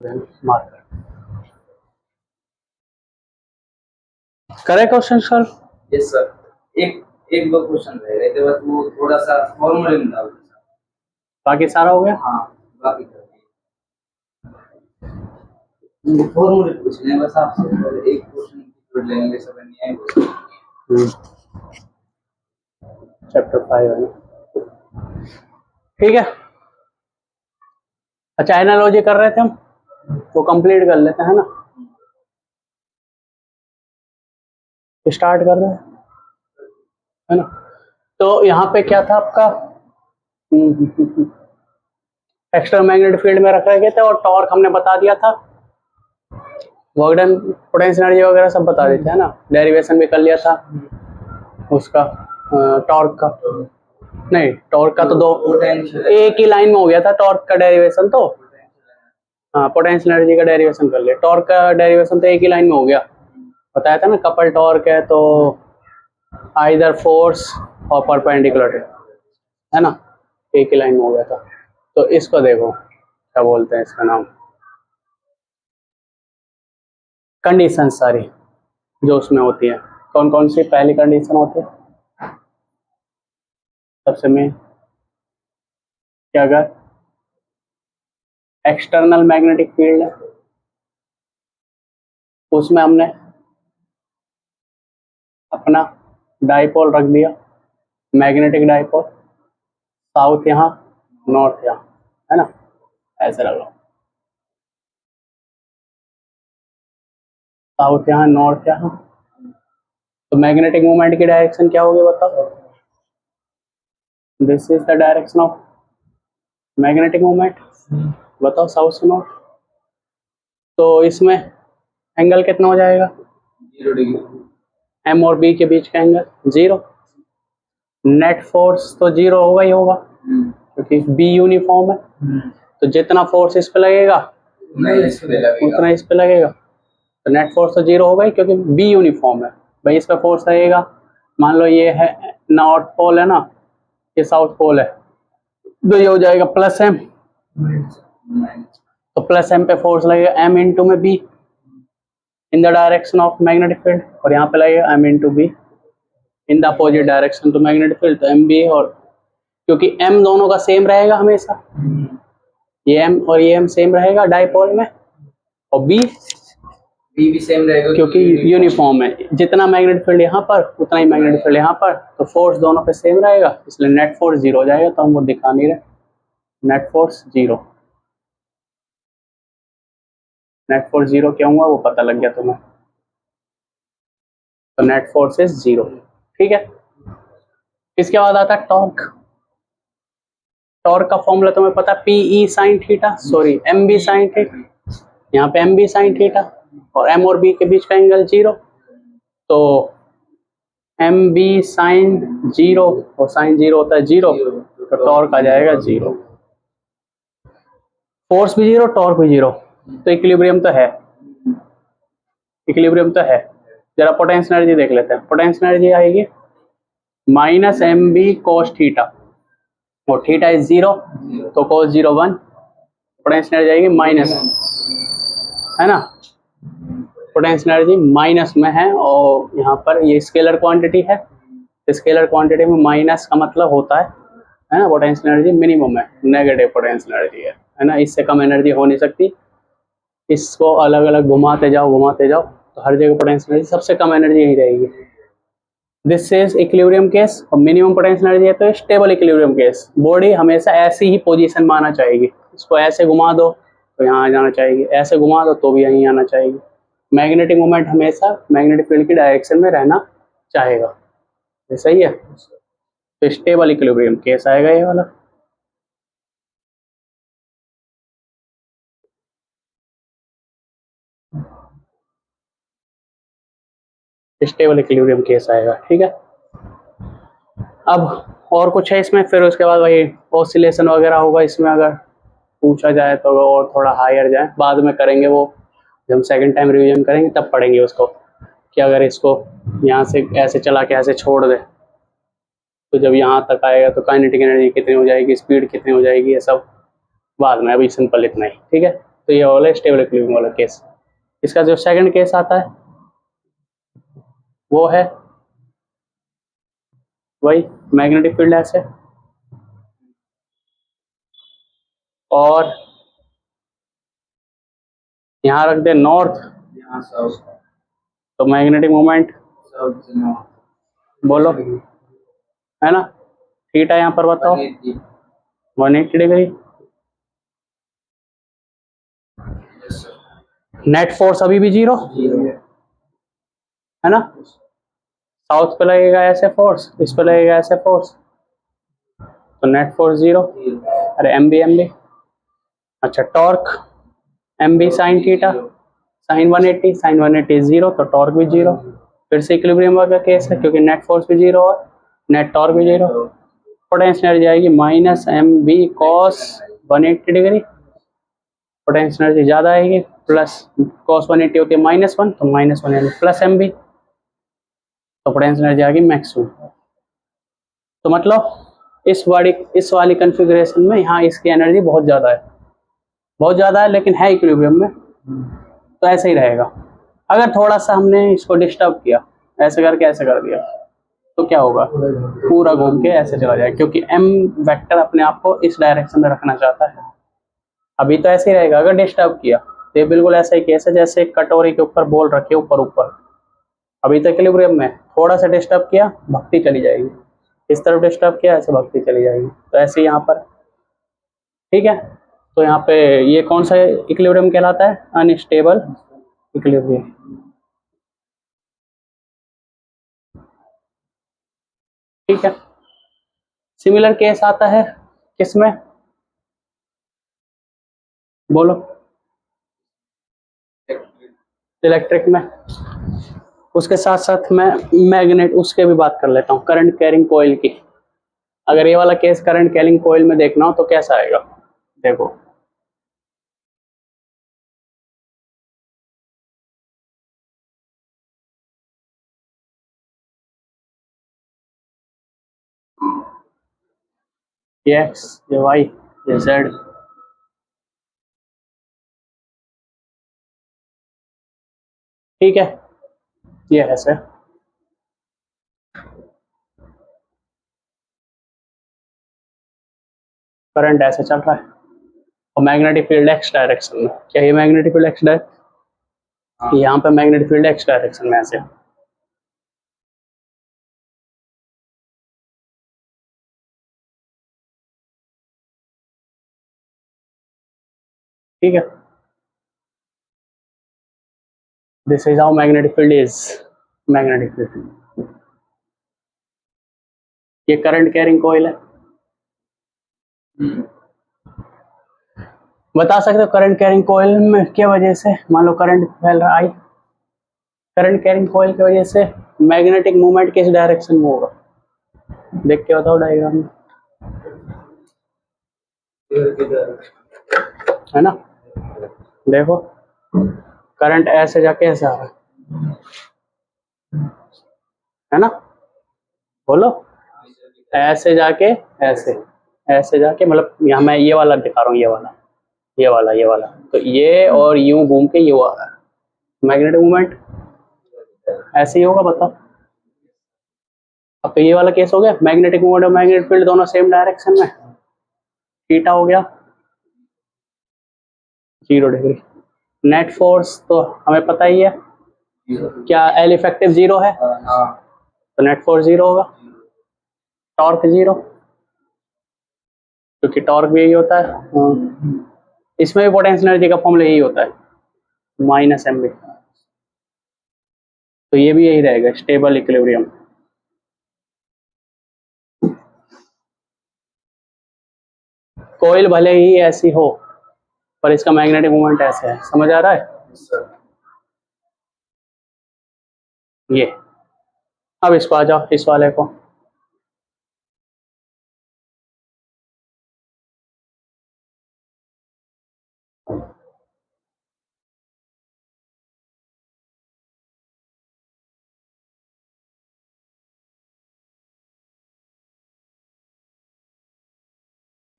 Marker करे question solve. Yes sir, एक दो क्वेश्चन रह गए थे बस, वो थोड़ा सा फॉर्मूले में डाल दो। बाकी सारा हो गया। हाँ बाकी कर दिए, फॉर्मूले पूछने बस आपसे, एक क्वेश्चन कर लेंगे सब नहीं आएंगे। चैप्टर 5 है ना, ठीक है। अच्छा एनालॉजी कर रहे थे हम, तो कंप्लीट कर लेते हैं ना, स्टार्ट कर रहे हैं है ना। तो यहाँ पे क्या था आपका, एक्सटर्नल मैग्नेटिक फील्ड में रखे गए थे और टॉर्क हमने बता दिया था, वर्कडन पोटेंशियल एनर्जी वगैरह सब बता देते हैं ना, डेरिवेशन भी कर लिया था उसका, टॉर्क का नहीं, टॉर्क का तो दो एक ही लाइन में हो गया था टॉर्क का डेरिवेशन, तो हाँ पोटेंशियल एनर्जी का डेरिवेशन कर लिया, टॉर्क का डेरिवेशन तो एक ही लाइन में हो गया, बताया था ना, कपल टॉर्क है तो आइदर फोर्स और परपेंडिकुलर है ना, एक ही लाइन में हो गया था। तो इसको देखो क्या बोलते हैं, इसका नाम कंडीशन सारी जो उसमें होती है, कौन कौन सी पहली कंडीशन होती है सबसे मेन, कि अगर एक्सटर्नल मैग्नेटिक फील्ड है उसमें हमने अपना डाइपोल रख दिया, मैग्नेटिक डाइपोल, साउथ यहाँ नॉर्थ यहाँ, है ना, ऐसे लगाओ, साउथ यहाँ नॉर्थ यहाँ। तो मैग्नेटिक मोमेंट की डायरेक्शन क्या होगी बताओ, this is the direction of magnetic moment, बताओ साउथ से नॉर्थ। तो इसमें एंगल कितना हो जाएगा, 0 डिग्री, एम और बी के बीच का एंगल 0, नेट फोर्स तो 0 होगा ही होगा क्योंकि बी यूनिफॉर्म है, तो जितना फोर्स इस पे लगेगा उतना इस पे लगेगा, तो नेट फोर्स तो 0 होगा ही क्योंकि बी यूनिफॉर्म है। भाई इस पे फोर्स लगेगा, मान लो ये है नॉर्थ पोल है ना, ये साउथ पोल है, तो ये हो जाएगा प्लस एम, तो प्लस एम पे फोर्स लगेगा एम इंटू में B in the direction of magnetic field, और यहाँ पे लगेगा M into B in the opposite direction to magnetic field, तो एम बी, और क्योंकि एम दोनों का सेम रहेगा हमेशा, ये एम और ये एम सेम रहेगा डाइपोल में, और बी भी सेम रहेगा क्योंकि यूनिफॉर्म है, जितना मैग्नेटिक फील्ड यहाँ पर उतना ही मैग्नेटिक फील्ड यहाँ पर, तो फोर्स दोनों पे सेम रहेगा, इसलिए नेट फोर्स 0 हो जाएगा, तो हम वो दिखा नहीं रहे, नेट फोर्स 0, नेट फोर्स 0 क्या हुआ वो पता लग गया तुम्हें, तो नेट फोर्स इज 0, ठीक है। इसके बाद आता है टॉर्क, टॉर्क का फॉर्मूला तुम्हें पता, P E sine theta, sorry M B sine theta, यहाँ पे एम बी साइन थीटा और एम और बी के बीच का एंगल 0, तो एम बी साइन 0 और साइन 0 होता है 0, तो टॉर्क आ जाएगा 0, फोर्स भी 0 टॉर्क भी 0, तो इक्विलिब्रियम तो है, इक्विलिब्रियम तो है। जरा पोटेंशियल एनर्जी देख लेते हैं, पोटेंशियल एनर्जी आएगी minus M B cos theta, और थीटा इज 0 तो कोस 0 1, पोटेंशियल एनर्जी आएगी माइनस, है ना, पोटेंशियल एनर्जी माइनस में है, और यहाँ पर ये स्केलर क्वांटिटी है, स्केलर क्वांटिटी में माइनस का मतलब होता है ना, पोटेंशियल एनर्जी मिनिमम है, नेगेटिव पोटेंशियल एनर्जी है ना, इससे कम एनर्जी हो नहीं सकती, इसको अलग अलग घुमाते जाओ तो हर जगह पोटेंशियल एनर्जी सबसे कम एनर्जी यही रहेगी। दिस इज इक्विलिब्रियम केस, और मिनिमम पोटेंशियल एनर्जी है तो स्टेबल इक्विलिब्रियम केस, बॉडी हमेशा ऐसी ही पोजीशन में आना चाहिए, इसको ऐसे घुमा दो तो यहाँ आ जाना चाहिए, ऐसे घुमा दो तो भी यहीं आना चाहिए, मैग्नेटिक मोमेंट हमेशा मैग्नेटिक फील्ड की डायरेक्शन में रहना चाहेगा, ये सही है, तो स्टेबल इक्विलिब्रियम केस आएगा ये वाला। स्टेबल इक्विलिब्रियम केस आएगा, ठीक है। अब और कुछ है इसमें, फिर उसके बाद वही ऑसिलेशन वगैरह होगा इसमें, अगर पूछा जाए तो और थोड़ा हायर जाए, बाद में करेंगे वो, जब हम सेकंड टाइम रिवीजन करेंगे तब पढ़ेंगे उसको, कि अगर इसको यहाँ से ऐसे चला के ऐसे छोड़ दे तो जब यहाँ तक आएगा तो काइनेटिक एनर्जी कितनी हो जाएगी, स्पीड कितनी हो जाएगी, ये सब बाद में, अभी सिंपल इतना ही, ठीक है। तो ये वाला स्टेबल इक्विलिब्रियम वाला केस। इसका जो सेकंड केस आता है वो है वही मैग्नेटिक फील्ड ऐसे, और यहाँ रख दे नॉर्थ, यहाँ साउथ, तो मैग्नेटिक मोमेंट साउथ से नॉर्थ, बोलो, है ना। थीटा यहाँ पर बताओ 180, 180 डिग्री। नेट फोर्स अभी भी जीरो, 0, है ना। साउथ पे लगेगा ऐसे फोर्स, इस पे लगेगा ऐसे फोर्स, तो नेट फोर्स जीरो। 0, अरे एम बी। अच्छा torque M B sine theta, sine 180 zero, तो टॉर्क भी जीरो। फिर से इक्विलिब्रियम का केस है क्योंकि नेट फोर्स भी जीरो और नेट टॉर्क भी जीरो। पोटेंशियल एनर्जी आएगी minus M B cos 180 degree, potential energy ज़्यादा आएगी, प्लस कॉस 180 होती है -1, तो -1 यानी प्लस एम बी, तो पोटेंशियल एनर्जी आ गई मैक्सिमम। तो मतलब इस वाली कन्फिग्रेशन में यहाँ इसकी एनर्जी बहुत ज़्यादा है, बहुत ज़्यादा है, लेकिन है इक्विलिब्रियम में, तो ऐसे ही रहेगा। अगर थोड़ा सा हमने इसको डिस्टर्ब किया, ऐसे करके ऐसे कर दिया, तो क्या होगा, पूरा घूम के ऐसे चला जाएगा, क्योंकि एम वेक्टर अपने आप को इस डायरेक्शन में रखना चाहता है। अभी तो ऐसे ही रहेगा, अगर डिस्टर्ब किया तो ये बिल्कुल ऐसा ही केस है जैसे एक कटोरी के ऊपर बॉल रखे ऊपर ऊपर। अभी तो इक्विलिब्रियम में, थोड़ा सा डिस्टर्ब किया भक्ति चली जाएगी, इस तरफ डिस्टर्ब किया ऐसे भक्ति चली जाएगी, तो ऐसे यहाँ पर। ठीक है, तो यहाँ पे ये कौन सा इक्विलिब्रियम कहलाता है, अनस्टेबल इक्विलिब्रियम। ठीक है, सिमिलर केस आता है किसमें, बोलो, इलेक्ट्रिक में। उसके साथ साथ मैं मैग्नेट उसके भी बात कर लेता हूँ, करंट कैरिंग कॉइल की। अगर ये वाला केस करंट कैरिंग कॉइल में देखना हो तो कैसा आएगा, देखो ये एक्स, ये वाई, ये जेड। ठीक है, ये ऐसे करंट ऐसे चल रहा है, और मैग्नेटिक फील्ड एक्स डायरेक्शन में। क्या ये मैग्नेटिक फील्ड एक्स डायरेक्शन, यहाँ पे मैग्नेटिक फील्ड एक्स डायरेक्शन में ऐसे। ठीक है, this is how magnetic field is, magnetic field. ये करंट कैरिंग कॉइल है। बता सकते हो करंट कैरिंग कॉइल में क्या वजह से, मान लो करंट फैल रहा है, करंट कैरिंग कॉइल की वजह से मैग्नेटिक मूवमेंट किस डायरेक्शन में होगा, देख के बताओ डायग्राम में, है ना। देखो करंट ऐसे जाके ऐसे आ रहा है ना, बोलो, ऐसे जाके ऐसे, ऐसे जाके, मतलब यहाँ मैं ये वाला दिखा रहा हूँ, ये वाला, ये वाला, ये वाला, तो ये और यूं घूम के ये आ रहा है, मैग्नेटिक मूवमेंट ऐसे ही होगा, बताओ। अब तो ये वाला केस हो गया, मैग्नेटिक मूवमेंट और मैग्नेटिक फील्ड दोनों सेम डायरेक्शन में, थीटा हो गया 0 डिग्री। नेट फोर्स तो हमें पता ही है, क्या एल इफेक्टिव 0 है, तो नेट फोर्स 0 होगा, टॉर्क 0, क्योंकि टॉर्क भी यही होता है। इसमें भी पोटेंशियल एनर्जी का फॉर्मूला यही होता है, माइनस एम बी, तो ये भी यही रहेगा, स्टेबल इक्विलिब्रियम। कोयल भले ही ऐसी हो, पर इसका मैग्नेटिक मोमेंट ऐसे है, समझ आ रहा है ये। अब इस पर आ जाओ, इस वाले को।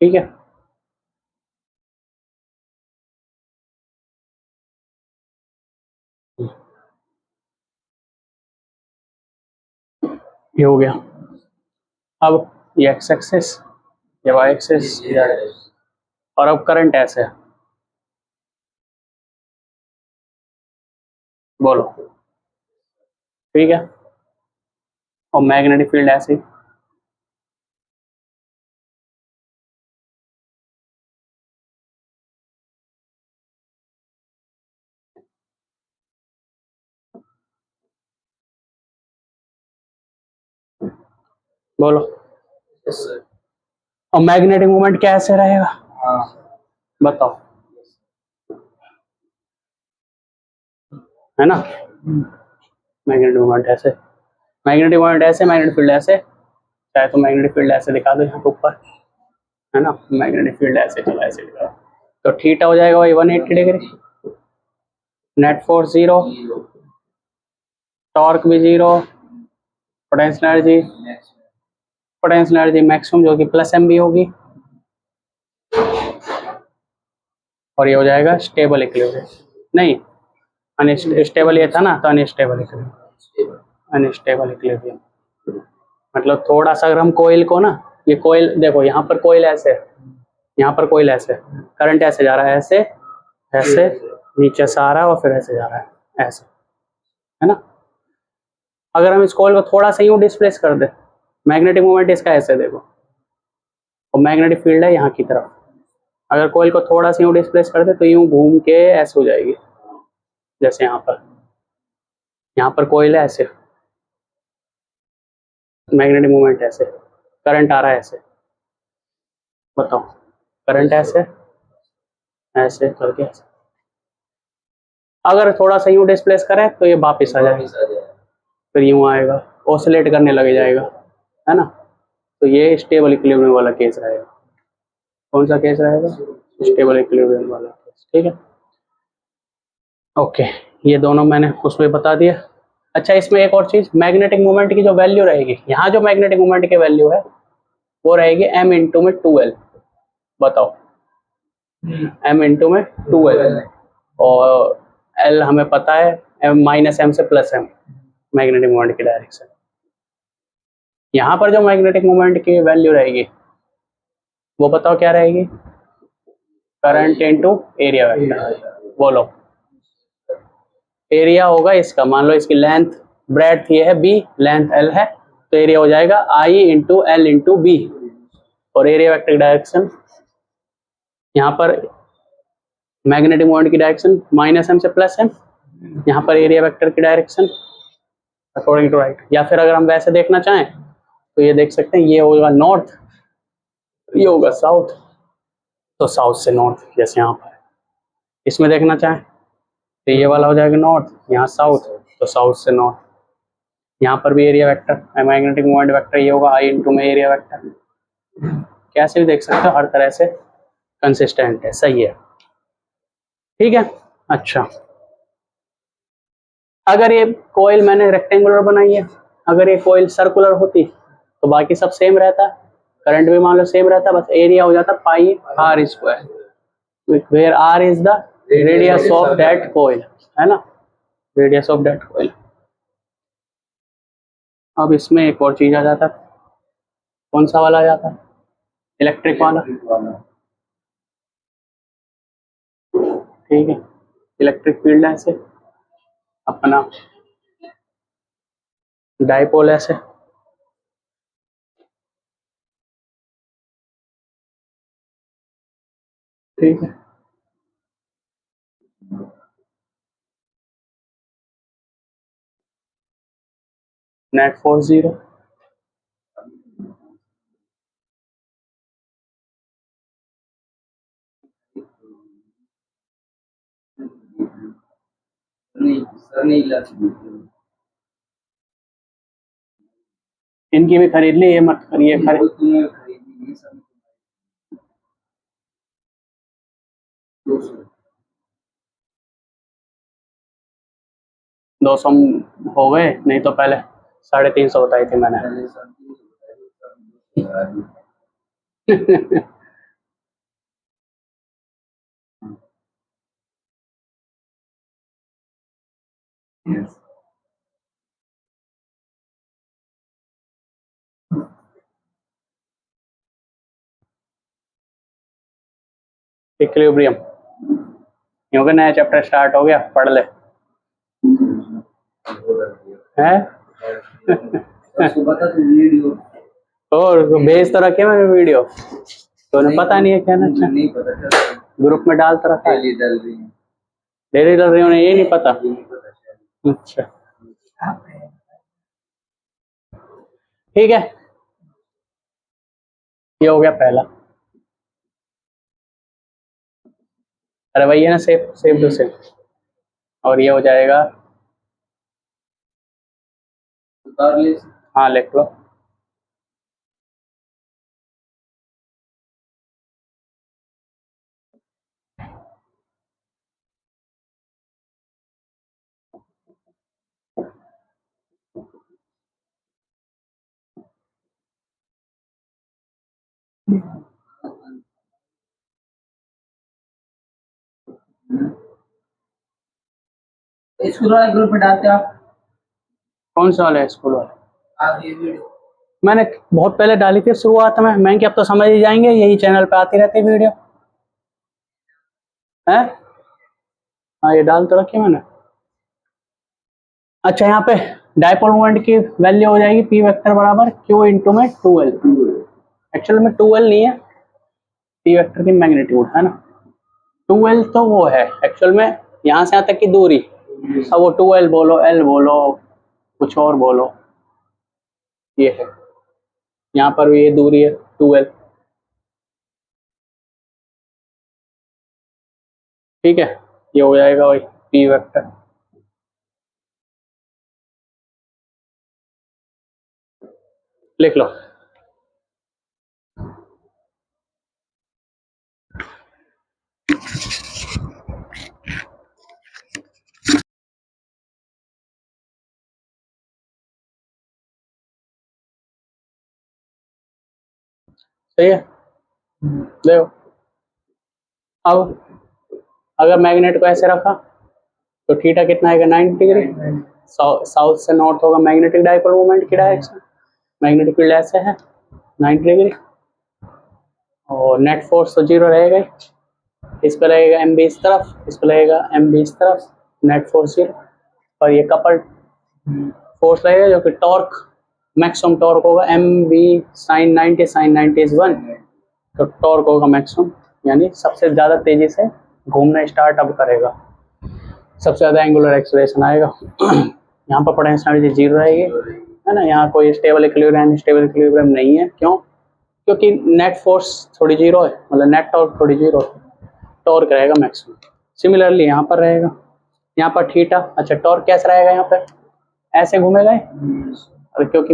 ठीक है, ये हो गया। अब ये एक्स एक्सिस, ये वाई एक्सिस, और अब करंट ऐसे है, बोलो ठीक है। और मैग्नेटिक फील्ड ऐसे ही, बोलो। और मैग्नेटिक मोमेंट कैसे रहेगा बताओ, है ना। मैग्नेटिक मोमेंट ऐसे, मैग्नेटिक मोमेंट ऐसे, मैग्नेटिक फील्ड ऐसे, चाहे तो मैग्नेटिक फील्ड ऐसे दिखा दो यहाँ पे ऊपर, है ना। मैग्नेटिक फील्ड ऐसे चला, ऐसे दिखा, तो थीटा हो जाएगा वही 180 degree, net force zero, torque भी zero, potential energy, potential energy maximum जो कि प्लस एम बी होगी, और ये हो जाएगा स्टेबल इक्विलिब्रियम, नहीं अनस्टेबल ये था ना, तो अनस्टेबल इक्विलिब्रियम, अनस्टेबल इक्विलिब्रियम मतलब थोड़ा सा अगर हम कोयल को ना, ये कोयल देखो यहाँ पर कोयल ऐसे है, यहाँ पर कोयल ऐसे, करंट ऐसे जा रहा है, ऐसे ऐसे नीचे से आ रहा है और फिर ऐसे जा रहा है, ऐसे, है ना। अगर हम इस कोयल को थोड़ा सा यूं डिस्प्लेस कर दे, मैग्नेटिक मोमेंट इसका ऐसे देखो, और मैग्नेटिक फील्ड है यहाँ की तरफ, अगर कोयल को थोड़ा सा यूं डिस्प्लेस कर दे तो यूं घूम के ऐसे हो जाएगी, जैसे यहाँ पर कोयल है ऐसे, मैग्नेटिक मोमेंट ऐसे, करंट आ रहा है ऐसे, बताओ करंट ऐसे ऐसे करके ऐसे, अगर थोड़ा सा यूं डिस्प्लेस करें तो ये वापस आ जाएगा, फिर यूं आएगा, ऑसिलेट करने लग जाएगा, है ना। तो ये स्टेबल इक्विलिब्रियम वाला केस रहेगा। कौन सा केस रहेगा? स्टेबल इक्विलिब्रियम वाला केस, ठीक है। ओके, ये दोनों मैंने उसमें बता दिया। अच्छा, इसमें एक और चीज, मैग्नेटिक मोमेंट की जो वैल्यू रहेगी, यहाँ जो मैग्नेटिक मोमेंट की वैल्यू है वो रहेगी m इंटू में 2l, बताओ m इंटू में 2l, और l हमें पता है m माइनस m से प्लस m, मैग्नेटिक मोमेंट की डायरेक्शन। यहाँ पर जो मैग्नेटिक मोमेंट की वैल्यू रहेगी वो बताओ क्या रहेगी? करंट इनटू एरिया वेक्टर, बोलो। एरिया होगा इसका, मान लो इसकी लेंथ ब्रेड्थ ये है b, लेंथ l है, तो एरिया हो जाएगा I into L into B, और एरिया वेक्टर डायरेक्शन यहाँ पर मैग्नेटिक मोमेंट की डायरेक्शन माइनस m से प्लस m, यहाँ पर एरिया वेक्टर की डायरेक्शन अकॉर्डिंग टू राइट, या फिर अगर हम वैसे देखना चाहें तो ये देख सकते हैं, ये होगा नॉर्थ, ये होगा साउथ, तो साउथ से नॉर्थ, जैसे यहाँ पर इसमें देखना चाहें तो ये वाला हो जाएगा नॉर्थ, यहाँ साउथ, तो साउथ से नॉर्थ। यहाँ पर भी area vector magnetic moment vector ये होगा आई इंटू में एरिया वेक्टर, कैसे भी देख सकते हो, हर तरह से कंसिस्टेंट है, सही है, ठीक है। अच्छा, अगर ये कोयल मैंने रेक्टेंगुलर बनाई है, अगर ये कोयल सर्कुलर होती तो बाकी सब सेम रहता, करंट भी मान लो सेम रहता, बस एरिया हो जाता pi R square, where R is the radius of that coil, है ना, रेडियस ऑफ दैट कोयल। अब इसमें एक और चीज आ जाता, कौन सा वाला आ जाता? इलेक्ट्रिक वाला, ठीक है। इलेक्ट्रिक फील्ड ऐसे, अपना डाइपोल ऐसे, ठीक है। नेट फोर्स जीरो, नहीं सर, नहीं ला सकते। इनकी भी खरीद ली, ये मत करिए, खरीद तुम्हें खरीदी ये सब 200 200 हो गए, नहीं तो पहले 350 बताई थी मैंने। पहले सर 300 Yes. इक्विलिब्रियम। क्योंकि नया चैप्टर स्टार्ट हो गया, पढ़ ले। है उसको बता तू वीडियो और भेज तो रखे मैंने वीडियो, तो उन्हें पता नहीं है क्या ना। अच्छा, नहीं पता चला, ग्रुप में डाल तो रखा है, डेली डाल रही है, डेली डाल रही हूँ, उन्हें ये नहीं पता। ये नहीं पता शायद। अच्छा ठीक है, ये हो गया पहला। अरे वही है ना, सेव सेव टू सेव। और ये हो जाएगा, उतार ले। हाँ लिख लो। स्कूल वाले ग्रुप में डालते आप? कौन सा वाला है स्कूल वाला? आप ये वीडियो मैंने बहुत पहले डाली थी शुरुआत में, मैं कि अब तो समझ ही जाएंगे, यही चैनल पे आती रहती वीडियो है। हाँ ये डाल तो रखी मैंने। अच्छा यहाँ पे डायपोल मोमेंट की वैल्यू हो जाएगी पी वेक्टर बराबर क्यू इंटू में 2l। एक्चुअल में 2l नहीं है, पी वेक्टर की मैग्नीट्यूड है ना। 2l तो वो है एक्चुअल में यहाँ से यहाँ तक की दूरी। अब वो 2l बोलो, l बोलो, कुछ और बोलो, ये है। यहाँ पर भी ये दूरी है 2l। ठीक है, ये हो जाएगा वही पी वेक्टर। लिख लो। सही है, देखो अब अगर मैग्नेट को ऐसे रखा तो थीटा कितना आएगा 90 डिग्री। साउथ से नॉर्थ होगा मैग्नेटिक डायपोल मोमेंट की डायरेक्शन, मैग्नेटिक फील्ड ऐसे है 90 डिग्री, और नेट फोर्स तो जीरो रहेगा ही। इस पर लगेगा एम बी इस तरफ, इस पर लगेगा एम बी इस तरफ, नेट फोर्स जीरो। और ये कपल्ड फोर्स लगेगा जो कि टॉर्क, मैक्सिमम टॉर्क होगा M B sine 90, sine 90 is 1, तो टॉर्क होगा मैक्सिमम, यानी सबसे ज़्यादा तेजी से घूमना स्टार्ट अब करेगा, सबसे ज़्यादा एंगुलर एक्सेलरेशन आएगा। यहाँ पर पोटेंशियल एनर्जी जीरो रहेगी, है ना। यहाँ कोई स्टेबल इक्विलिब्रियम, अनस्टेबल इक्विलिब्रियम नहीं है। क्यों? क्योंकि नेट फोर्स थोड़ी जीरो है, मतलब नेट टॉर्क थोड़ी जीरो है, टॉर्क रहेगा मैक्सिमम। सिमिलरली यहाँ पर रहेगा, यहाँ पर थीटा। अच्छा टॉर्क कैसा रहेगा यहाँ पर? ऐसे घूमेगा ये? अरे क्योंकि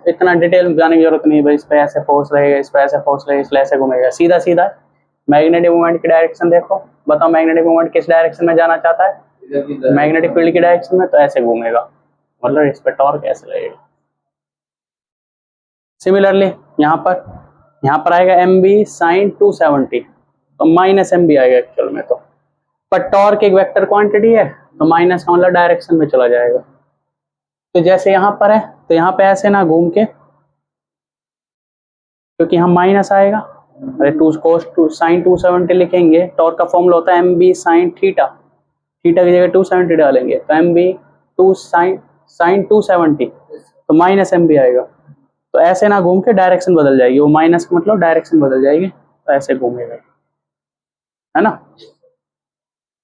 इतना डिटेल में जाने की जरूरत नहीं है भाई, इस पर ऐसे फोर्स रहेगा, इस पर ऐसे फोर्स रहेगा, इसलिए ऐसे घूमेगा, सीधा सीधा। मैग्नेटिक मूवमेंट की डायरेक्शन देखो, बताओ मैग्नेटिक मूवमेंट किस डायरेक्शन में जाना चाहता है? मैग्नेटिक फील्ड की डायरेक्शन में, तो ऐसे घूमेगा, मतलब इस पर टॉर्क ऐसे लगेगा। सिमिलरली यहाँ पर आएगा एम बी साइन 270, तो माइनस एम बी आएगा एक्चुअल में तो, पर टॉर्क एक वेक्टर क्वांटिटी है, तो माइनस का मतलब डायरेक्शन में चला जाएगा। तो जैसे यहाँ पर है, तो यहाँ पे ऐसे ना घूम के, क्योंकि यहाँ माइनस आएगा, अरे टू कोस टू साइन 270 लिखेंगे, टॉर्क का फॉर्मूला होता है M B sine theta, theta की जगह 270 डालेंगे, तो एम बी टू साइन 270, तो माइनस एम बी आएगा। तो ऐसे ना घूम के डायरेक्शन बदल जाएगी, वो माइनस का मतलब डायरेक्शन बदल जाएगी, तो ऐसे घूमेगा, है ना।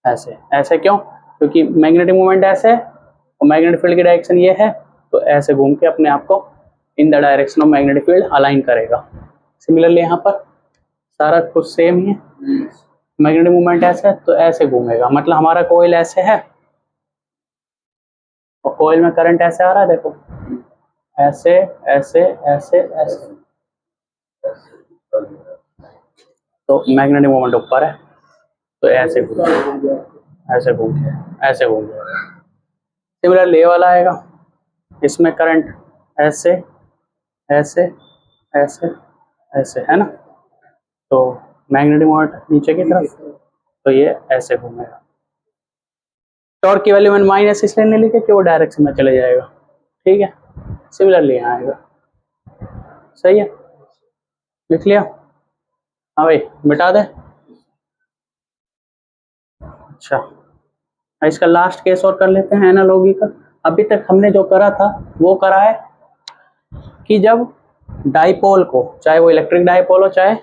ऐसे ऐसे क्यों? क्योंकि मैग्नेटिक मोमेंट ऐसे है और मैग्नेटिक फील्ड की डायरेक्शन ये है, तो ऐसे घूम के अपने आप को इन the direction of magnetic field align करेगा। सिमिलरली यहाँ पर सारा कुछ सेम ही है, मैग्नेटिक मोमेंट ऐसे है तो ऐसे घूमेगा, मतलब हमारा कोयल ऐसे है और कोयल में करंट ऐसे आ रहा है, देखो ऐसे ऐसे ऐसे ऐसे, तो मैग्नेटिक मोमेंट ऊपर है, तो ऐसे ऐसे घूम ऐसे घूम जाएगा। सिमिलरली ये वाला आएगा, इसमें करंट ऐसे ऐसे ऐसे ऐसे, है ना, तो मैग्नेटिक मोमेंट नीचे की तरफ, तो ये ऐसे घूमेगा। टॉर्क की वैल्यू मैंने माइनस इसलिए नहीं लिखी कि वो डायरेक्शन में चले जाएगा, ठीक है। सिमिलरली यहाँ आएगा, सही है, लिख लिया। हाँ भाई मिटा दे। अच्छा, इसका लास्ट केस और कर लेते हैं एनालॉगी का। अभी तक हमने जो करा था वो करा है कि जब डाइपोल को, चाहे वो इलेक्ट्रिक डाइपोल हो चाहे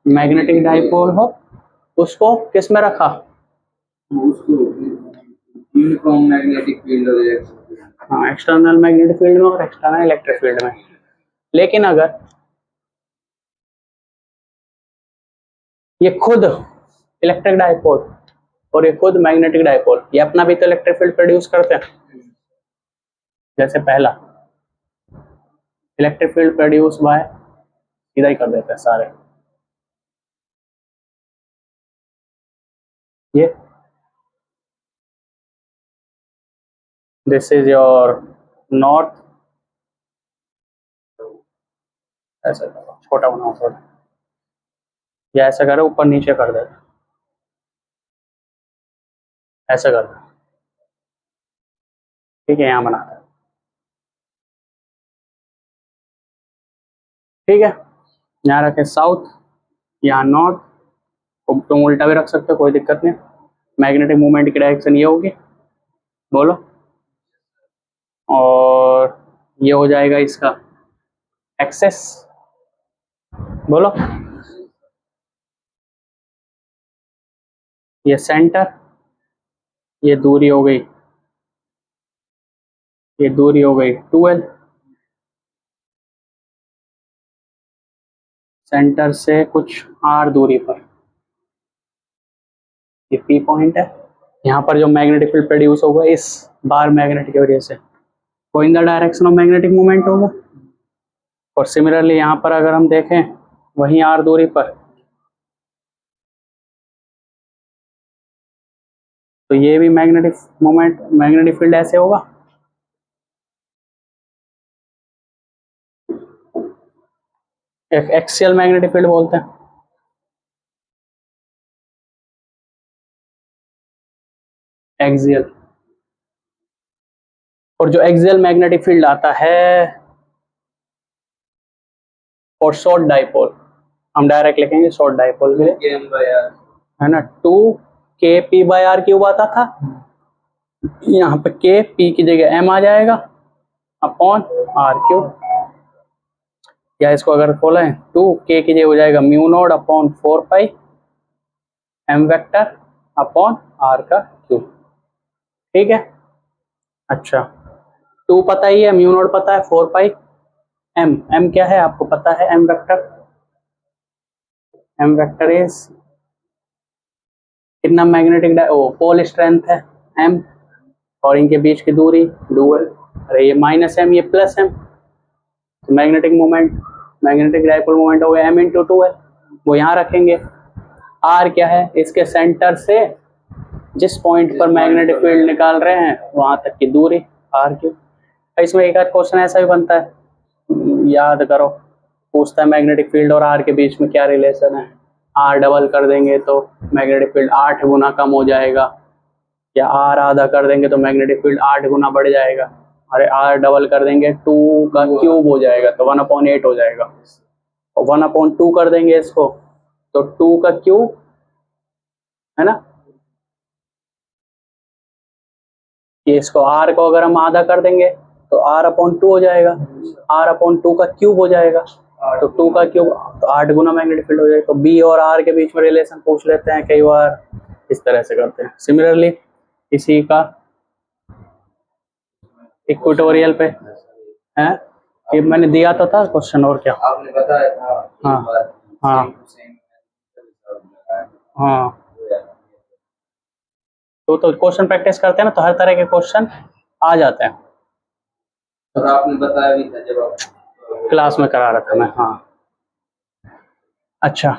मैग्नेटिक डाइपोल हो, उसको किस में रखा, उसको यूनिफॉर्म मैग्नेटिक फील्ड और इलेक्ट्रिक फील्ड, हाँ, एक्सटर्नल मैग्नेटिक फील्ड में और एक्सटर्नल इलेक्ट्रिक फील्ड में। लेकिन अगर ये खुद इलेक्ट्रिक डाइपोल और ये खुद मैग्नेटिक डाइपोल, ये अपना भी तो इलेक्ट्रिक फील्ड प्रोड्यूस करते हैं। जैसे पहला इलेक्ट्रिक फील्ड प्रोड्यूस बाय, इधर ही कर देते हैं सारे, ये दिस इज योर नॉर्थ, ऐसा करो, छोटा बनाओ थोड़ा, या ऐसा करो ऊपर नीचे कर देते, ऐसा कर दो, ठीक है, यहाँ बनाते हैं, ठीक है। यहाँ रखे साउथ, यहाँ नॉर्थ, तुम उल्टा भी रख सकते हो, कोई दिक्कत नहीं। मैग्नेटिक मूवमेंट की डायरेक्शन ये होगी, बोलो, और ये हो जाएगा इसका एक्सेस, बोलो, ये सेंटर, ये दूरी हो गई, ये दूरी हो गई 12, सेंटर से कुछ r दूरी पर, ये P पॉइंट है। यहाँ पर जो मैग्नेटिक फील्ड प्रोड्यूस होगा इस बार मैग्नेट की वजह से वो इन the direction of magnetic movement होगा। और सिमिलरली यहाँ पर अगर हम देखें वहीं r दूरी पर, तो ये भी मैग्नेटिक मूवमेंट, मैग्नेटिक फील्ड ऐसे होगा, एक एक्सियल मैग्नेटिक फील्ड बोलते हैं, एक्सियल। और जो एक्सियल मैग्नेटिक फील्ड आता है और शॉर्ट डाइपोल, हम डायरेक्ट लिखेंगे शॉर्ट डाइपोल के लिए, है ना, 2kp/r³ आता था, यहाँ पे k p की जगह m आ जाएगा अपॉन r³, या इसको अगर खोलें 2k की जगह हो जाएगा μ0 upon 4π m vector upon r³, ठीक है। अच्छा, 2 पता ही है, μ0 पता है, 4π m क्या है आपको पता है, m वेक्टर इज कितना मैग्नेटिक पोल स्ट्रेंथ है m, और इनके बीच की दूरी डुअल, अरे ये -m ये +m, तो magnetic moment, magnetic dipole moment हो गया m × 2 है, वो यहाँ रखेंगे। r क्या है, इसके सेंटर से जिस पॉइंट पर मैग्नेटिक फील्ड निकाल रहे हैं वहां तक की दूरी r³। इसमें एक आध क्वेश्चन ऐसा भी बनता है, याद करो, पूछता है मैग्नेटिक फील्ड और r के बीच में क्या रिलेशन है, r डबल कर देंगे तो मैग्नेटिक फील्ड 8 गुना कम हो जाएगा, या r आधा कर देंगे तो मैग्नेटिक फील्ड 8 गुना बढ़ जाएगा, अरे r डबल कर देंगे 2 का क्यूब हो जाएगा तो 1/8 हो जाएगा, और 1/2 कर देंगे इसको तो 2 का क्यूब, है ना, ये इसको r को अगर हम आधा कर देंगे तो r/2 हो जाएगा, r/2 का क्यूब हो जाएगा, तो 2 का क्यूब तो 8 गुना मैग्नेटिक फील्ड हो जाएगा। तो b और r के बीच में रिलेशन पूछ लेते हैं कई बार, इस तरह से करते हैं। सिमिलरली इसी का इक्वेटोरियल पे है, ये मैंने दिया तो था क्वेश्चन, और क्या आपने बताया था, हाँ हाँ हाँ, तो क्वेश्चन प्रैक्टिस करते हैं ना, तो हर तरह के क्वेश्चन आ जाते हैं। और आपने बताया भी था जब आप क्लास में करा रहा था मैं, हाँ। अच्छा,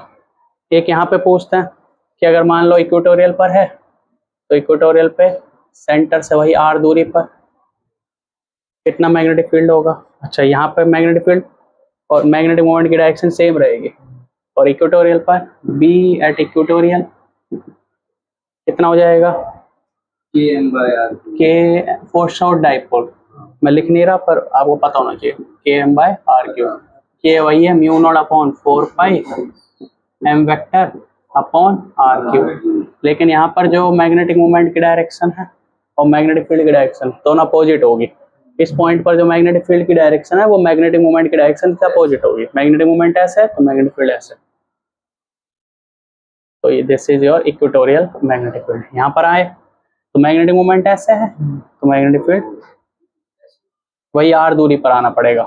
एक यहाँ पे पूछते हैं कि अगर मान लो इक्वेटोरियल पर है तो इक्वेटोरियल पे सेंटर से वही r दूरी पर कितना मैग्नेटिक फील्ड होगा। अच्छा, यहाँ पे मैग्नेटिक फील्ड और मैग्नेटिक मोमेंट की डायरेक्शन सेम रहेगी, और इक्वेटोरियल पर b एट इक्वेटोरियल कितना हो जाएगा, km/r, k for short dipole, मैं लिख नहीं रहा पर आपको पता होना चाहिए, km/r³, k वही है μ0 upon 4π m vector upon R cube. लेकिन यहाँ पर जो मैग्नेटिक मोमेंट की डायरेक्शन है और मैग्नेटिक फील्ड की डायरेक्शन दोनों अपोजिट होगी। इस पॉइंट पर जो मैग्नेटिक फील्ड की डायरेक्शन है वो मैग्नेटिक मोमेंट की डायरेक्शन से अपोजिट होगी। मैग्नेटिक मोमेंट ऐसे है तो मैग्नेटिक फील्ड ऐसे। तो ये this is your equatorial magnetic field. यहाँ पर आए तो मैग्नेटिक मोमेंट ऐसे है तो मैग्नेटिक फील्ड वही आर दूरी पर आना पड़ेगा।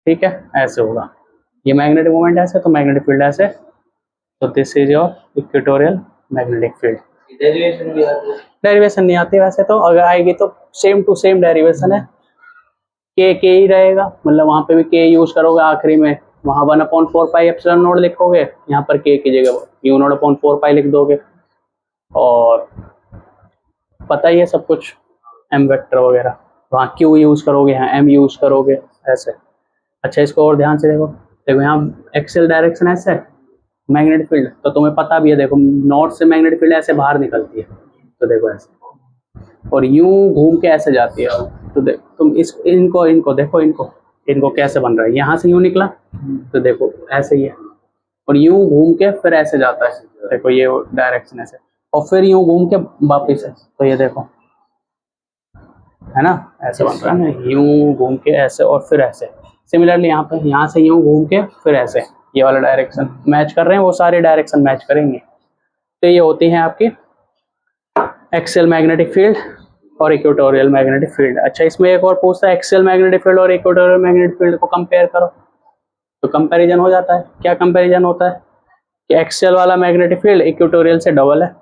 ठीक है, ऐसे होगा। ये मैग्नेटिक मोमेंट ऐसे तो मैग्नेटिक फील्ड ऐसे। तो this is your equatorial magnetic field. Derivation भी आती है? डेरिवेशन नहीं आती वैसे तो, अगर आएगी तो सेम टू सेम डेरिवेशन है। के ही रहेगा, मतलब वहां पे भी के यूज करोगे आखिरी में, वहां 1/4 एप्सिलॉन नोड लिखोगे, यहाँ पर के की जगह यू नोट अपॉन 4 लिख दोगे। और पता ही है सब कुछ, एम वेक्टर वगैरह, वहाँ क्यू यूज करोगे, यहाँ एम यूज करोगे ऐसे। अच्छा, इसको और ध्यान से देखो। देखो यहाँ एक्सेल डायरेक्शन ऐसे है मैग्नेटिक फील्ड, तो तुम्हें पता भी है, देखो नॉर्थ से मैग्नेटिक फील्ड ऐसे बाहर निकलती है, तो देखो ऐसे, और यूं घूम के ऐसे जाती है। तो देखो तुम इनको देखो, इनको कैसे बन रहा है, यहाँ से यूं निकला तो देखो ऐसे ही है, और यूं घूम के फिर ऐसे जाता है, देखो ये डायरेक्शन ऐसे, और फिर यूं घूम के वापिस है, तो ये देखो है ना, ऐसे बन रहा है ना, यूं घूम के ऐसे और फिर ऐसे। सिमिलरली यहाँ पे, यहाँ से यूं घूम के फिर ऐसे, ये वाला डायरेक्शन मैच कर रहे हैं, वो सारे डायरेक्शन मैच करेंगे। तो ये होती है आपकी एक्सियल मैग्नेटिक फील्ड और इक्वेटोरियल मैग्नेटिक फील्ड। अच्छा, इसमें एक और पूछता है, एक्सियल मैग्नेटिक फील्ड और इक्वेटोरियल मैग्नेटिक फील्ड को कंपेयर करो, तो कंपैरिजन हो जाता है। क्या कंपैरिजन होता है कि एक्सियल वाला मैग्नेटिक फील्ड इक्वेटोरियल से डबल है।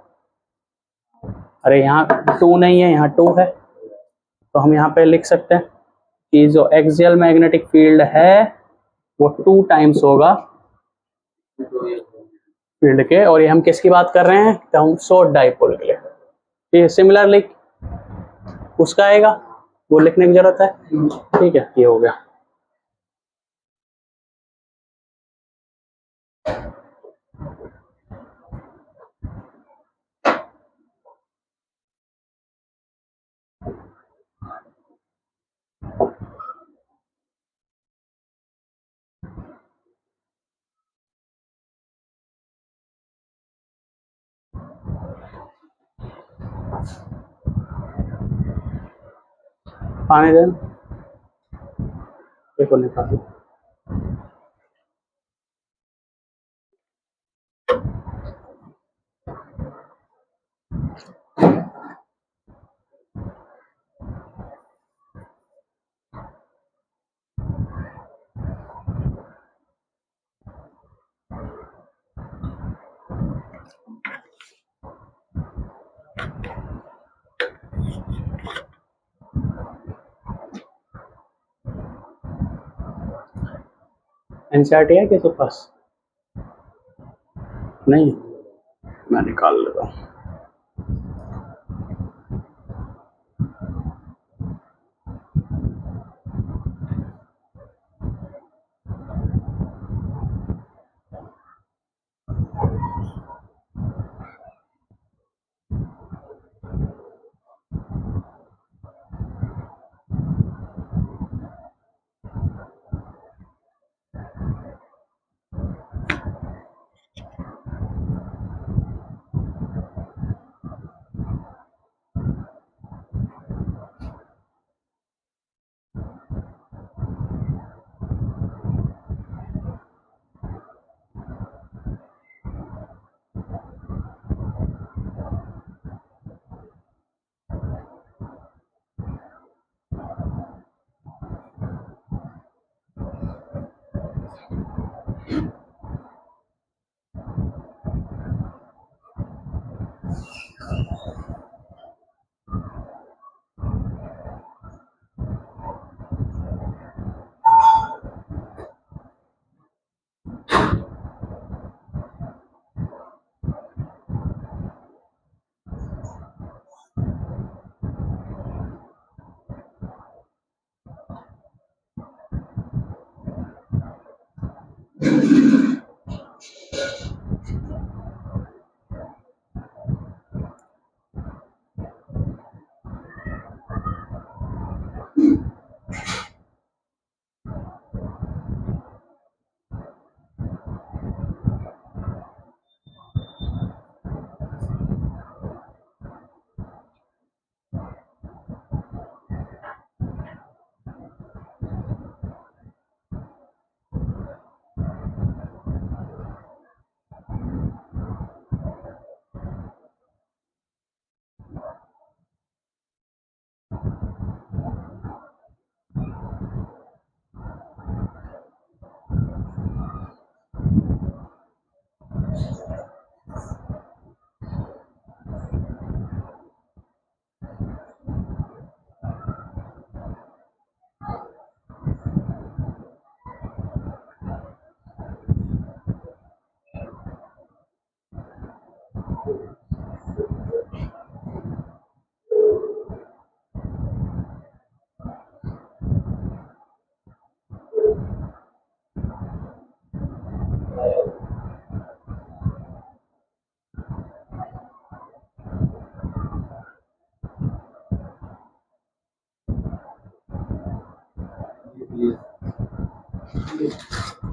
अरे यहाँ 2 नहीं है, यहाँ 2 है, तो हम यहाँ पे लिख सकते हैं कि जो एक्सियल मैग्नेटिक फील्ड है वो 2 टाइम्स होगा फील्ड के। और ये हम किसकी बात कर रहे हैं, तो हम शॉर्ट डाइपोल के लिए। ये सिमिलरली उसका आएगा, वो लिखने की जरूरत है। ठीक है, ये हो गया। पानी दे, देखो निकाल। एनसीईआरटी है किसी पास? नहीं, मैं निकाल लेता हूँ।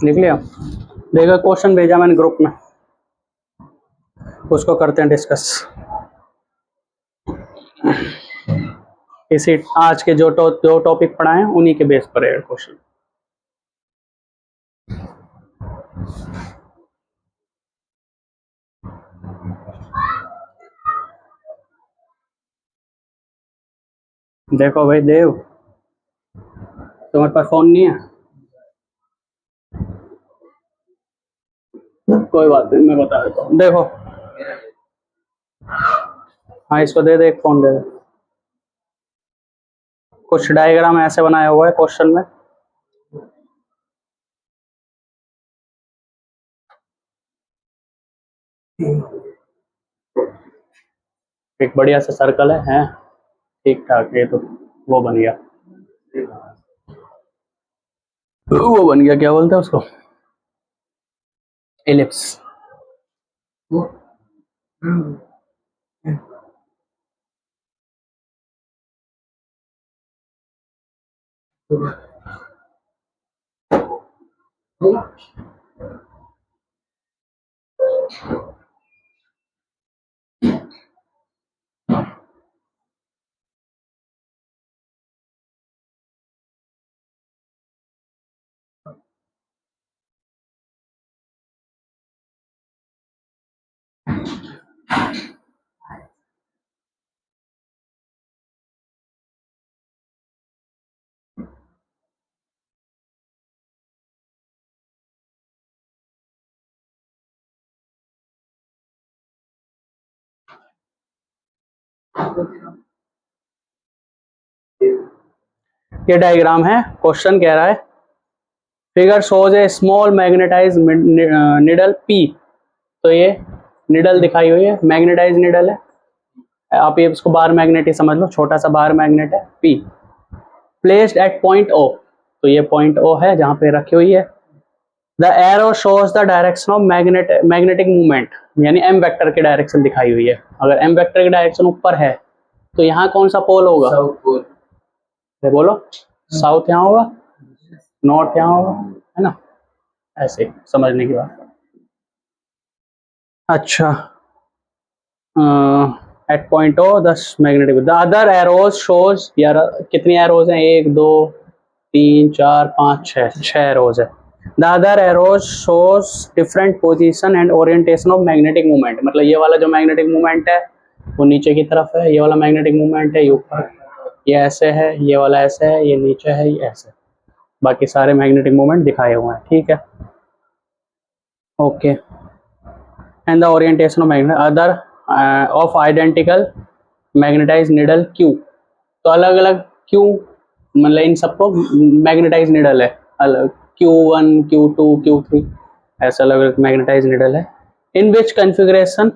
लिख लिया? देखो क्वेश्चन भेजा मैंने ग्रुप में, उसको करते हैं डिस्कस। इसी आज के जो टॉपिक पढ़ाए हैं उन्हीं के बेस पर है क्वेश्चन। देखो भाई देव, तुम्हारे पास फोन नहीं है? कोई बात नहीं, मैं बता देता हूँ। देखो, हाँ इसको दे दे, एक फोन दे दे। कुछ डायग्राम ऐसे बनाया हुआ है क्वेश्चन में, एक बढ़िया सा सर्कल है ठीक ठाक। ये तो वो बन गया, वो बन गया, क्या बोलते हैं उसको, एलिप्स। ये डायग्राम है, क्वेश्चन कह रहा है figure shows a small magnetize needle P. तो ये निडल दिखाई हुई है, मैग्नेटाइज निडल है, आप ये इसको बार मैग्नेट ही समझ लो, छोटा सा बार मैग्नेट है P, placed at point O. तो ये पॉइंट ओ है जहां पे रखी हुई है। The arrow shows the direction of magnetic movement, यानी एम वेक्टर की डायरेक्शन दिखाई हुई है। अगर एम वेक्टर की डायरेक्शन ऊपर है तो यहाँ कौन सा पोल होगा? South pole. बोलो, साउथ यहाँ होगा, नॉर्थ यहाँ होगा, है ना? ऐसे समझने की बात। अच्छा, at point O the magnetic, the other arrows shows, यार कितनी एरोज हैं? 1 2 3 4 5 6 एरोज है। The other arrows shows different position and orientation of magnetic movement. मतलब ये वाला जो मैग्नेटिक मूवमेंट है वो नीचे की तरफ है, ये वाला मैग्नेटिक मूवमेंट है ये ऊपर, ये ऐसे है, ये वाला ऐसे है, ये नीचे है, ये ऐसे। बाकी सारे मैग्नेटिक मूवमेंट दिखाए हुए हैं, ठीक है, okay. And the orientation of magnet other of identical magnetize needle Q. तो अलग अलग क्यू, मतलब इन सबको मैग्नेटाइज निडल है, अलग Q1 Q2 Q3 ऐसे अलग अलग मैग्नेटाइज निडल है। In which configuration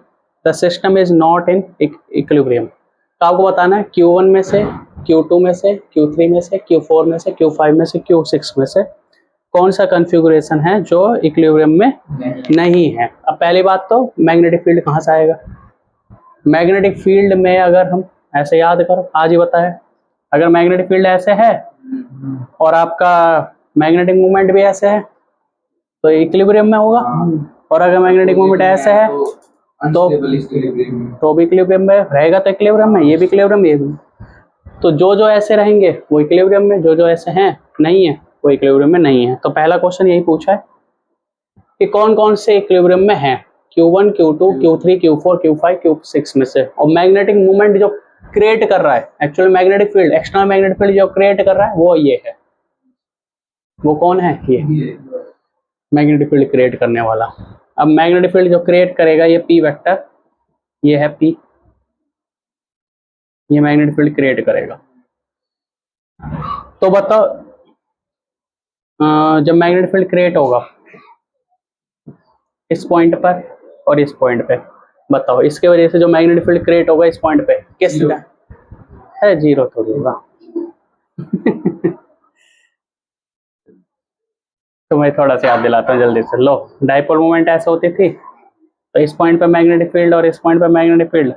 the system is not in equilibrium. तो आपको बताना है Q1 में से, Q2 में से, Q3 में से, Q4 में से, Q5 में से, Q6 में से कौन सा कन्फिगरेशन है जो इक्विलिब्रियम में नहीं है। अब पहली बात तो मैग्नेटिक फील्ड कहाँ से आएगा? मैग्नेटिक फील्ड में अगर हम ऐसे याद करो, आज ही बताया, अगर मैग्नेटिक फील्ड ऐसे है और आपका मैग्नेटिक मूवमेंट भी ऐसे है तो इक्विलिब्रियम में होगा, और अगर मैग्नेटिक मूवमेंट ऐसे है तो भी इक्विलिब्रियम में रहेगा, तो इक्विलिब्रियम में, ये भी इक्विलिब्रियम, ये भी। तो जो ऐसे रहेंगे वो इक्विलिब्रियम में, जो ऐसे हैं नहीं है वो इक्विलिब्रियम में नहीं है। तो पहला क्वेश्चन यही पूछा है कि कौन कौन से इक्विलिब्रियम में है, Q1 Q2 Q3 Q4 Q5 Q6 में से। और मैग्नेटिक मूवमेंट जो क्रिएट कर रहा है, actually magnetic field, external magnetic field जो क्रिएट कर रहा है वो ये है, वो कौन है? ये मैग्नेटिक फील्ड क्रिएट करने वाला। अब मैग्नेटिक फील्ड जो क्रिएट करेगा ये पी वेक्टर, ये है पी, ये मैग्नेटिक फील्ड क्रिएट करेगा। तो बताओ जब मैग्नेटिक फील्ड क्रिएट होगा इस पॉइंट पर और इस पॉइंट पे, बताओ इसके वजह से जो मैग्नेटिक फील्ड क्रिएट होगा इस पॉइंट पे किस है, जीरो थोड़ी होगा। तो मैं थोड़ा सा याद दिलाता हूँ जल्दी से। लो, डाइपोल मोमेंट ऐसे होती थी, तो इस पॉइंट पे मैग्नेटिक फील्ड और इस पॉइंट पे मैग्नेटिक फील्ड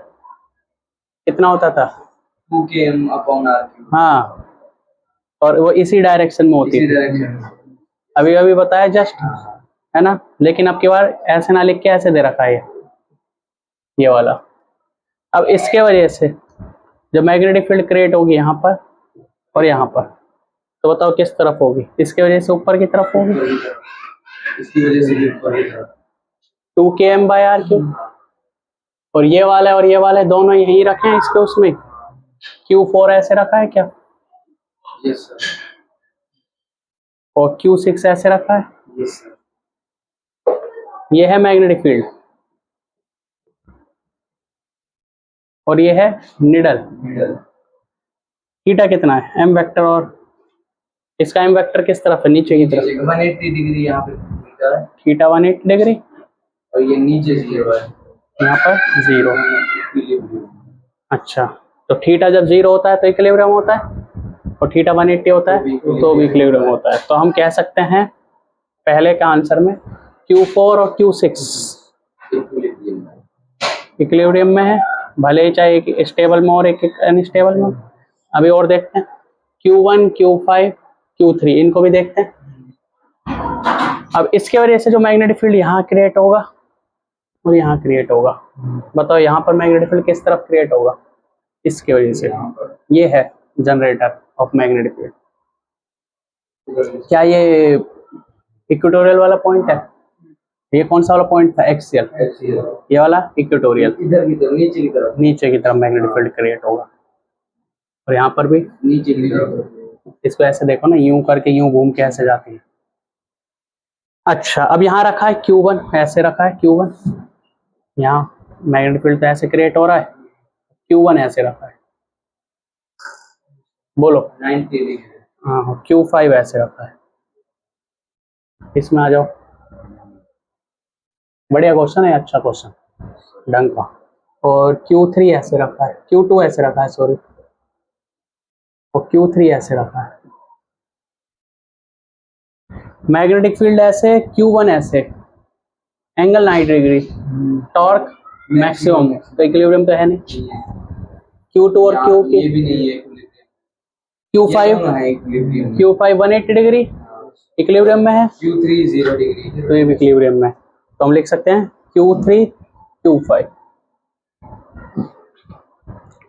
कितना होता था, 2km/r3। हाँ, और वो इसी डायरेक्शन में होती थी, अभी अभी बताया जस्ट, है ना। लेकिन अब की बार ऐसे ना लिख के ऐसे दे रखा है ये वाला। अब इसके वजह से जब मैग्नेटिक फील्ड क्रिएट होगी यहाँ पर और यहाँ पर, तो बताओ किस तरफ होगी, इसके वजह से ऊपर की तरफ होगी, इसकी वजह से ऊपर की तरफ 2km/r3। और ये वाला दोनों यही रखे हैं इसके उसमें, Q4 ऐसे रखा है क्या, यस सर, और Q6 ऐसे रखा है, यस सर। ये है मैग्नेटिक फील्ड और ये है निडल। थीटा कितना है, एम वेक्टर, और इसका एम वेक्टर किस तरफ है, नीचे की तरफ, 180 डिग्री यहाँ पे थीटा है, थीटा 180 डिग्री, और ये नीचे 0 है, यहाँ पर 0। अच्छा, तो थीटा जब 0 होता है तो इक्विलिब्रियम होता है, और थीटा 180 होता है तो भी इक्विलिब्रियम होता है। तो हम कह सकते हैं पहले का आंसर में Q4 और Q6 इक्विलिब्रियम में है, भले ही चाहे एक स्टेबल में और एक अनस्टेबल में। अभी और देखते हैं Q1, Q5, Q3, इनको भी देखते हैं। अब इसके वजह से जो मैग्नेटिक फील्ड यहाँ क्रिएट होगा और यहाँ क्रिएट होगा, बताओ यहाँ पर मैग्नेटिक फील्ड किस तरफ क्रिएट होगा, इसके वजह से। ये है जनरेटर ऑफ मैग्नेटिक फील्ड। क्या ये इक्वेटोरियल वाला पॉइंट है, ये कौन सा वाला पॉइंट था, एक्सियल, ये वाला इक्वेटोरियल, इधर की तरफ, नीचे की तरफ मैग्नेटिक फील्ड क्रिएट होगा, और यहाँ पर भी नीचे की तरफ। इसको ऐसे देखो ना, यूं करके यूं घूम के ऐसे जाती है। अच्छा, अब यहाँ रखा है Q1, ऐसे रखा है Q1, यहाँ मैग्नेटिक फील्ड तो ऐसे क्रिएट हो रहा है, Q1 ऐसे रखा है, बोलो 90 डिग्री। हाँ, Q5 ऐसे रखा है, इसमें आ जाओ। बढ़िया क्वेश्चन है, अच्छा क्वेश्चन, ढंग का। और Q3 ऐसे रखा है, Q2 ऐसे रखा है, सॉरी, और Q3 ऐसे रखा है। मैग्नेटिक फील्ड ऐसे, Q1 ऐसे, एंगल 90 डिग्री, टॉर्क मैक्सिमम, तो इक्विलिब्रियम तो है नहीं। Q2 और Q ये भी नहीं है, Q5 180 डिग्री इक्विलिब्रियम में है, Q3 0 डिग्री, तो ये भी इक्विलिब्रियम में है। तो हम लिख सकते हैं Q3 Q5।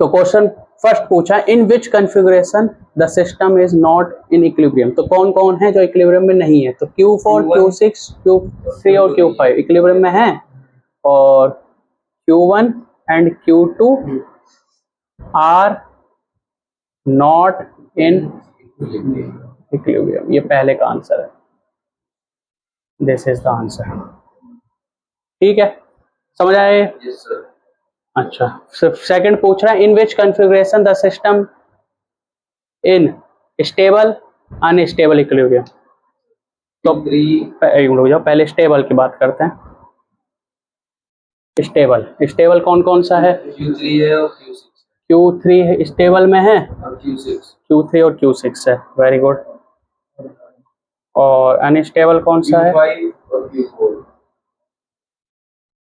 तो क्वेश्चन फर्स्ट पूछा, in which configuration the system is not in equilibrium, तो कौन कौन है जो इक्विलिब्रियम में नहीं है, तो Q4, Q6, Q3 और Q5 इक्विलिब्रियम में है, और Q1 and Q2 are not in equilibrium. ये पहले का आंसर है, दिस इज द आंसर। ठीक है, समझ आए। Yes sir. अच्छा, सेकंड पूछ रहा है, in which configuration the system in stable unstable equilibrium. तो एक मिनट रुक जाओ, पहले स्टेबल की बात करते हैं। स्टेबल कौन कौन सा है, Q3 है और Q6, Q3 स्टेबल में है, और Q6, Q3 और Q6 है, वेरी गुड। और अनस्टेबल कौन सा है, Q5 और Q4,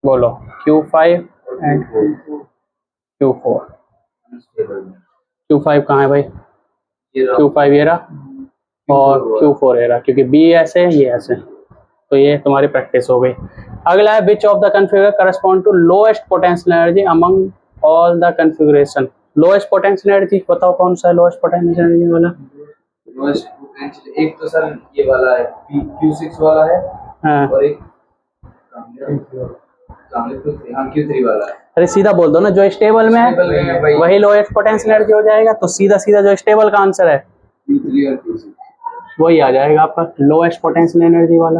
बोलो Q5 एंड Q4। Q5 कहाँ है भाई, Q5 ये रहा, और Q4 ये रहा, क्योंकि B ऐसे है, ये ऐसे, तो ये तुम्हारी प्रैक्टिस हो गई। अगला है, which of the configure correspond to lowest potential energy among all the configuration. Lowest potential energy बताओ कौन सा है, लोएस्ट पोटेंशियल एनर्जी वाला। लोएस्ट पोटेंशियल, एक तो सर ये वाला है, Q6 वाला है, हाँ, और एक Q3 वाला है। अरे सीधा बोल दो ना, जो स्टेबल में है वही लोएस्ट पोटेंशियल एनर्जी हो जाएगा, तो सीधा सीधा जो स्टेबल का आंसर है Q3 और Q6 वही आ जाएगा आपका लोएस्ट पोटेंशियल एनर्जी वाला।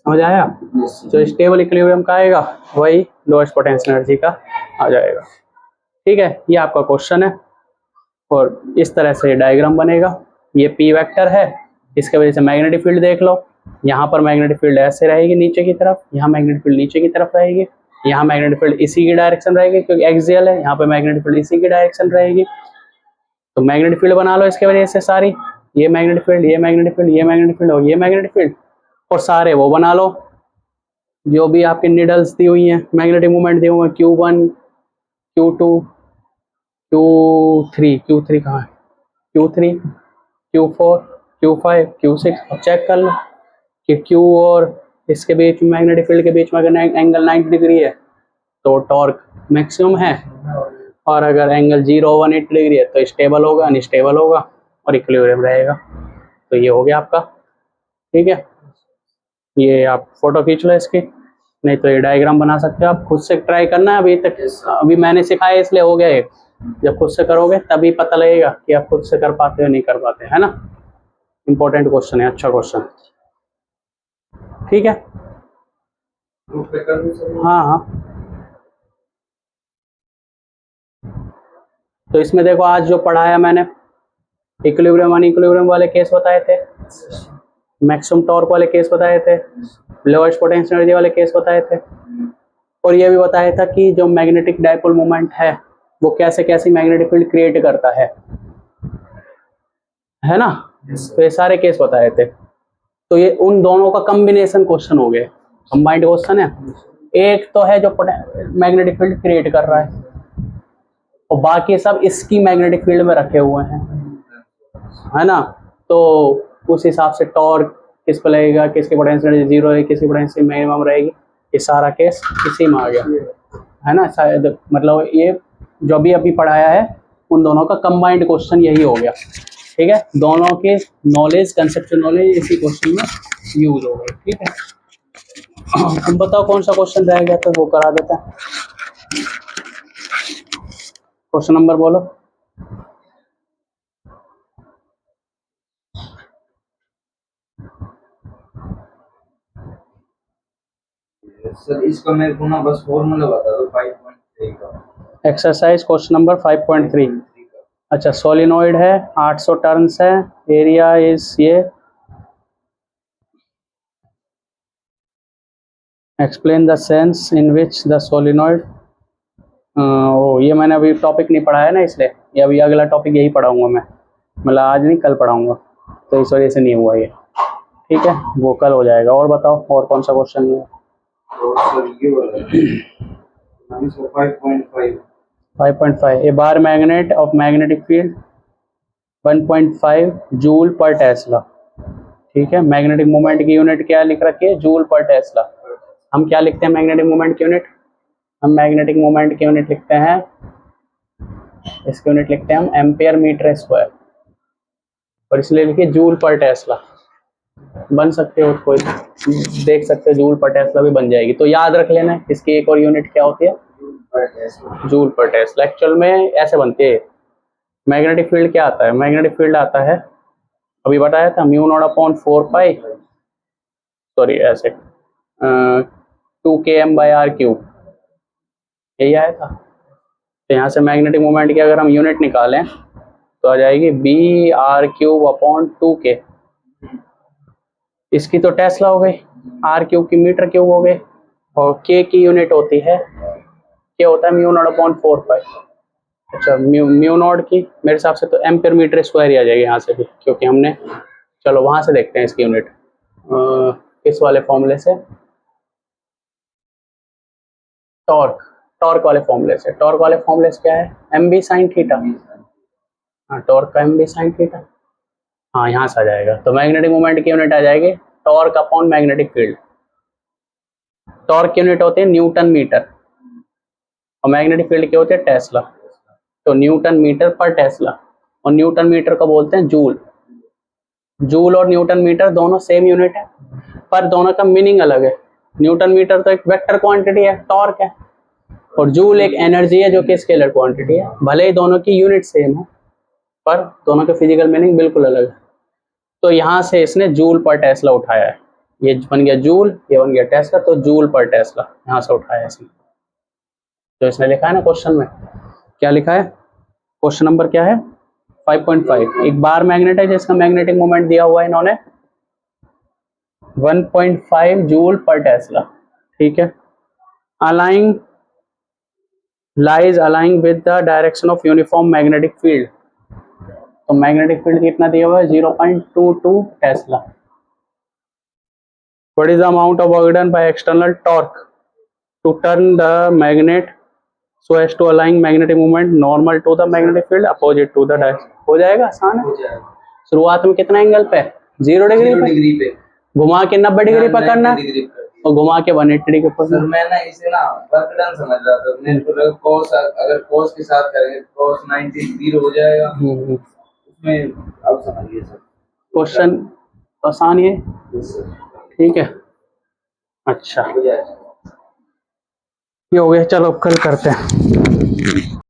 समझ आया? Yes. जो स्टेबल इक्विलिब्रियम का आएगा वही लोएस्ट पोटेंशियल एनर्जी का आ जाएगा। ठीक है, ये आपका क्वेश्चन है और इस तरह से डायग्राम बनेगा। ये पी वेक्टर है, इसके वजह से मैग्नेटिक फील्ड देख लो। यहाँ पर मैग्नेटिक फील्ड ऐसे रहेगी नीचे की तरफ, यहाँ मैग्नेटिक फील्ड नीचे की तरफ रहेगी, यहाँ मैग्नेटिक फील्ड इसी की डायरेक्शन रहेगी क्योंकि एक्सियल है, यहाँ पे मैग्नेटिक फील्ड इसी की डायरेक्शन रहेगी। तो मैग्नेटिक फील्ड बना लो इसके वजह से सारी, ये मैग्नेटिक फील्ड, ये मैग्नेटिक फील्ड, ये मैग्नेटिक फील्ड और ये मैग्नेटिक फील्ड, और सारे वो बना लो जो भी आपके निडल्स दी हुई हैं, मैग्नेटिक मोमेंट दिए हुए हैं, Q1 Q2 Q3 कहाँ है, Q3 Q4 Q5 Q6, अब चेक कर लो कि Q और इसके बीच में मैग्नेटिक फील्ड के बीच में अगर एंगल 90 डिग्री है तो टॉर्क मैक्सिमम है, और अगर एंगल 0-180 डिग्री है तो स्टेबल होगा, अनस्टेबल होगा और इक्विलिब्रियम रहेगा। तो ये हो गया आपका। ठीक है, ये आप फोटो खींच लो इसकी, नहीं तो ये डायग्राम बना सकते हो आप, खुद से ट्राई करना है। अभी मैंने सिखाया इसलिए हो गया ये, जब खुद से करोगे तभी पता लगेगा कि आप खुद से कर पाते हो नहीं कर पाते, है ना। इंपॉर्टेंट क्वेश्चन है, अच्छा क्वेश्चन। ठीक है, हाँ हाँ। तो इसमें देखो आज जो पढ़ाया मैंने, इक्विलिब्रियम अनइक्विलिब्रियम वाले केस बताए थे, मैक्सिमम टॉर्क वाले केस बताए थे, लोएस्ट पोटेंशियल एनर्जी वाले केस बताए थे, और ये भी बताया था कि जो मैग्नेटिक डायपोल मोमेंट है वो कैसे कैसी मैग्नेटिक फील्ड क्रिएट करता है ना। तो ये सारे केस बताए थे। तो ये उन दोनों का कॉम्बिनेशन क्वेश्चन हो गए, कंबाइंड क्वेश्चन है। एक तो है जो मैग्नेटिक फील्ड क्रिएट कर रहा है और बाकी सब इसकी मैग्नेटिक फील्ड में रखे हुए हैं, है ना। तो उस हिसाब से टॉर्क किस पे लगेगा, किसकी पोटेंशियल एनर्जी 0 है, किसकी पोटेंशियल मिनिमम रहेगी, ये सारा केस इसी में आ गया, है ना। शायद मतलब ये जो भी अभी पढ़ाया है उन दोनों का कंबाइंड क्वेश्चन यही हो गया। ठीक है, दोनों के नॉलेज, कंसेप्चुअल नॉलेज इसी क्वेश्चन में यूज हो गए। ठीक है, तुम बताओ कौन सा क्वेश्चन रहेगा तो वो करा देते हैं। क्वेश्चन नंबर बोलो। सर इसका मेरे को ना बस फॉर्मूला बता दो 5.3 का। Exercise question number 5.3। अच्छा, सोलिनॉइड है, 800 टर्न्स है, एरिया इज ये, explain the sense in which the solenoid. ये मैंने अभी टॉपिक नहीं पढ़ा है ना, इसलिए ये अभी अगला टॉपिक यही पढ़ाऊंगा मैं, मतलब आज नहीं कल पढ़ाऊंगा, तो इस वजह से नहीं हुआ ये। ठीक है, वो कल हो जाएगा। और बताओ और कौन सा क्वेश्चन है। और सर ये वाला 5.5 a bar magnet of magnetic field 1.5 joule per tesla. ठीक है, मैग्नेटिक मोमेंट की यूनिट क्या लिख रखी है, जूल पर टेस्ला। हम क्या लिखते हैं मैग्नेटिक मोमेंट की यूनिट, हम मैग्नेटिक मोमेंट की यूनिट लिखते हैं, इसकी यूनिट लिखते हैं हम एम्पियर मीटर स्क्वायर, और इसलिए लिखिए जूल पर टेस्ला। बन सकते हो, कोई देख सकते हो, जूल पर टेस्ला भी बन जाएगी। तो याद रख लेना इसकी एक और यूनिट क्या होती है, जूल पर टेस्ला। एक्चुअल में ऐसे बनती है। मैग्नेटिक फील्ड क्या आता है, मैग्नेटिक फील्ड आता है, अभी बताया था, म्यू नॉट अपॉन 4 पाई, सॉरी ऐसे 2km/r³, यही आया था। तो यहाँ से मैग्नेटिक मोमेंट की अगर हम यूनिट निकालें तो आ जाएगी br³/2k। इसकी तो टेस्ला हो गई, r³ की मीटर क्यूब हो गई, और k की यूनिट होती है, क्या होता है म्यू नॉट अपॉन 4 पाई। अच्छा, म्यू नॉट की मेरे हिसाब से तो एम्पियर मीटर स्क्वायर ही आ जाएगी यहाँ से भी, क्योंकि हमने, चलो वहाँ से देखते हैं इसकी यूनिट किस वाले फॉर्मूले से, टॉर्क वाले फॉर्मूले से। टॉर्क वाले फॉर्मूले से क्या है, mb sin थीटा। हाँ, टॉर्क का mb sin थीटा, हाँ यहाँ से आ जाएगा। तो मैग्नेटिक मोमेंट की यूनिट आ जाएगी torque upon magnetic field. Torque की यूनिट होती है न्यूटन मीटर और मैग्नेटिक फील्ड की होती है टेस्ला। तो न्यूटन मीटर पर टेस्ला, और न्यूटन मीटर को बोलते हैं जूल। जूल और न्यूटन मीटर दोनों सेम यूनिट है, पर दोनों का मीनिंग अलग है। न्यूटन मीटर तो एक वेक्टर क्वांटिटी है, टॉर्क है, और जूल एक एनर्जी है जो कि स्केलर क्वांटिटी है। भले ही दोनों की यूनिट सेम है, पर दोनों के फिजिकल मीनिंग बिल्कुल अलग है। तो यहाँ से इसने जूल पर टेस्ला उठाया है, ये बन गया जूल, ये बन गया टेस्ला, तो जूल पर टेस्ला यहाँ से उठाया इसने। तो इसने लिखा है ना क्वेश्चन में, क्या लिखा है, क्वेश्चन नंबर क्या है 5.5। एक बार मैग्नेट है जिसका मैग्नेटिक मोमेंट दिया हुआ है इन्होंने 1.5 जूल पर टेस्ला, ठीक है। Aligned lies aligned with the direction of uniform magnetic field, तो मैग्नेटिक फील्ड कितना दिया हुआ है 0.22 tesla. What is the amount of work done by external torque to turn the magnet so as to अलाइंग magnetic movement normal to the magnetic field opposite to the direction. हो जाएगा, आसान है। हो जाएगा। शुरुआत में कितना एंगल पे, 0 डिग्री पे, डिग्री पे घुमा के 90 डिग्री पर करना, 90 डिग्री पे। और घुमा के 180 डिग्री पर सर मैं ना इसे ना वर्क डन समझ रहा था, मेरे को लगा cos, अगर cos के साथ करेंगे cos 90 0 हो जाएगा उसमें। अब समझिए सर, क्वेश्चन आसान है, ठीक है। अच्छा हो जाएगा। ये हो गया, चलो अब कल करते हैं।